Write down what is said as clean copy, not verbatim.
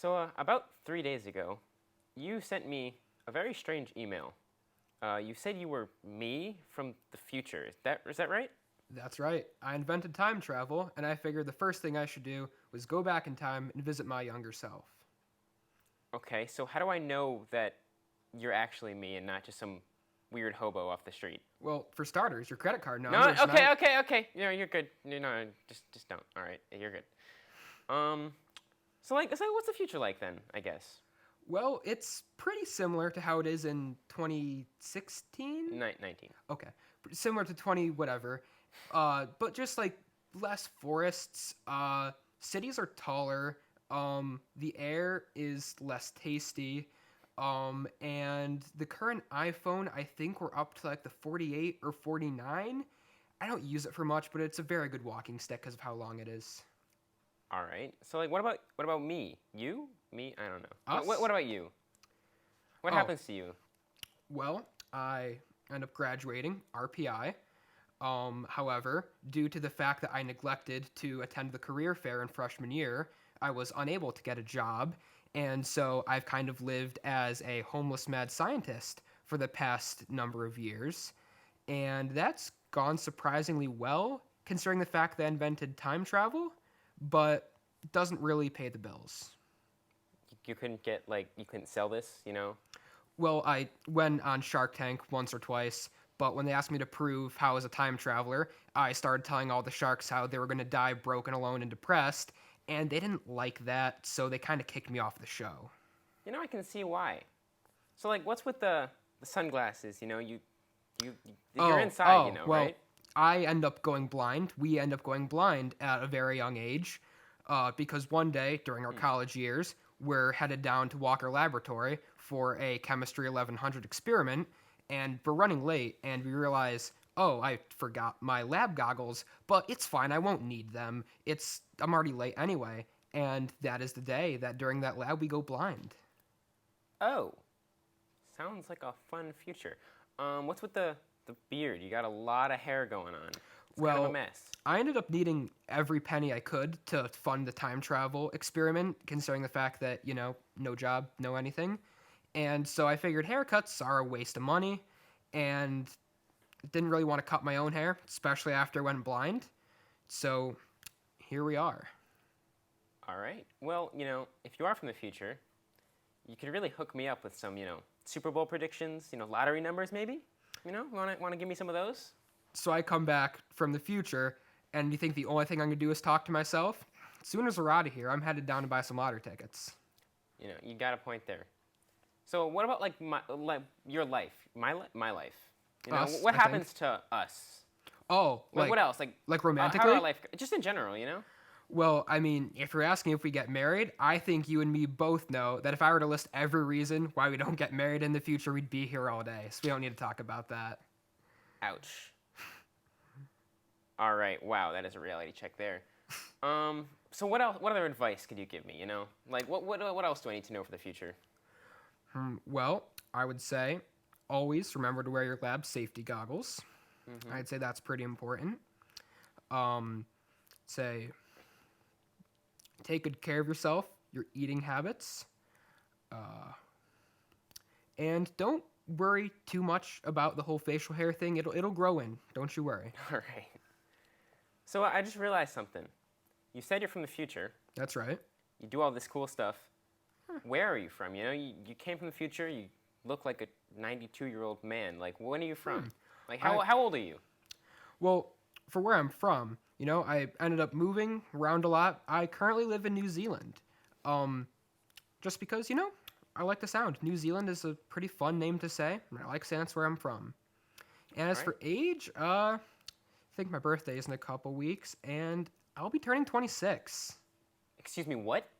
About 3 days ago, you sent me a very strange email. You said you were me from the future. Is that right? That's right. I invented time travel, and I figured the first thing I should do was go back in time and visit my younger self. Okay, so how do I know that you're actually me and not just some weird hobo off the street? Well, for starters, your credit card No, numbers, and okay, I. okay, okay. No, you're good. No, just don't. All right, you're good. Um, so what's the future like then? I guess. Well, it's pretty similar to how it is in 2016. 19. Okay, similar to 20 whatever, but just like less forests. Cities are taller. The air is less tasty. And the current iPhone, I think we're up to like the 48 or 49. I don't use it for much, but it's a very good walking stick because of how long it is. All right. So what about me? You? Me? I don't know. What, Us? what about you? What Oh, happens to you? well, I end up graduating RPI. However, due to the fact that I neglected to attend the career fair in freshman year, I was unable to get a job, and so I've kind of lived as a homeless mad scientist for the past number of years, and that's gone surprisingly well considering the fact that I invented time travel, but doesn't really pay the bills. You couldn't get you couldn't sell this? Well, I went on Shark Tank once or twice, but when they asked me to prove how I was a time traveler, I started telling all the sharks how they were going to die broken, alone, and depressed, and they didn't like that, so they kind of kicked me off the show. I can see why. So what's with the sunglasses? You're inside, Well, right? I end up going blind. We end up going blind at a very young age because one day during our college years, we're headed down to Walker Laboratory for a Chemistry 1100 experiment, and we're running late, and we realize, oh, I forgot my lab goggles, but it's fine. I won't need them. I'm already late anyway, and that is the day that during that lab we go blind. Oh, sounds like a fun future. What's with the beard? You got a lot of hair going on. It's kind of a Well, mess. I ended up needing every penny I could to fund the time travel experiment, considering the fact that, no job, no anything. And so I figured haircuts are a waste of money, and didn't really want to cut my own hair, especially after I went blind. So here we are. All right. Well, if you are from the future, you could really hook me up with some, Super Bowl predictions, lottery numbers maybe. Want to give me some of those? So I come back from the future, and you think the only thing I'm going to do is talk to myself? As soon as we're out of here, I'm headed down to buy some lottery tickets. You got a point there. So what about your life, my life? Us, What I think. happens to us? Oh, What else? like How our romantically? life, just in general? Well, I mean, if you're asking if we get married, I think you and me both know that if I were to list every reason why we don't get married in the future, we'd be here all day. So we don't need to talk about that. Ouch. All right. Wow, that is a reality check there. So what else? What other advice could you give me? What else do I need to know for the future? Well, I would say always remember to wear your lab safety goggles. Mm-hmm. I'd say that's pretty important. Um, say take good care of yourself, your eating habits, uh, and don't worry too much about the whole facial hair thing. It'll grow in. Don't you worry. All right. So I just realized something. You said you're from the future. That's right. You do all this cool stuff. Where are you from? You came from the future. You look like a 92-year-old man. When are you from? How old are you? Well, for where I'm from, I ended up moving around a lot. I currently live in New Zealand. Um, just because, I like the sound. New Zealand is a pretty fun name to say. And I like saying that's where I'm from. And as All right. for age, I think my birthday is in a couple weeks, and I'll be turning 26. Excuse me, what?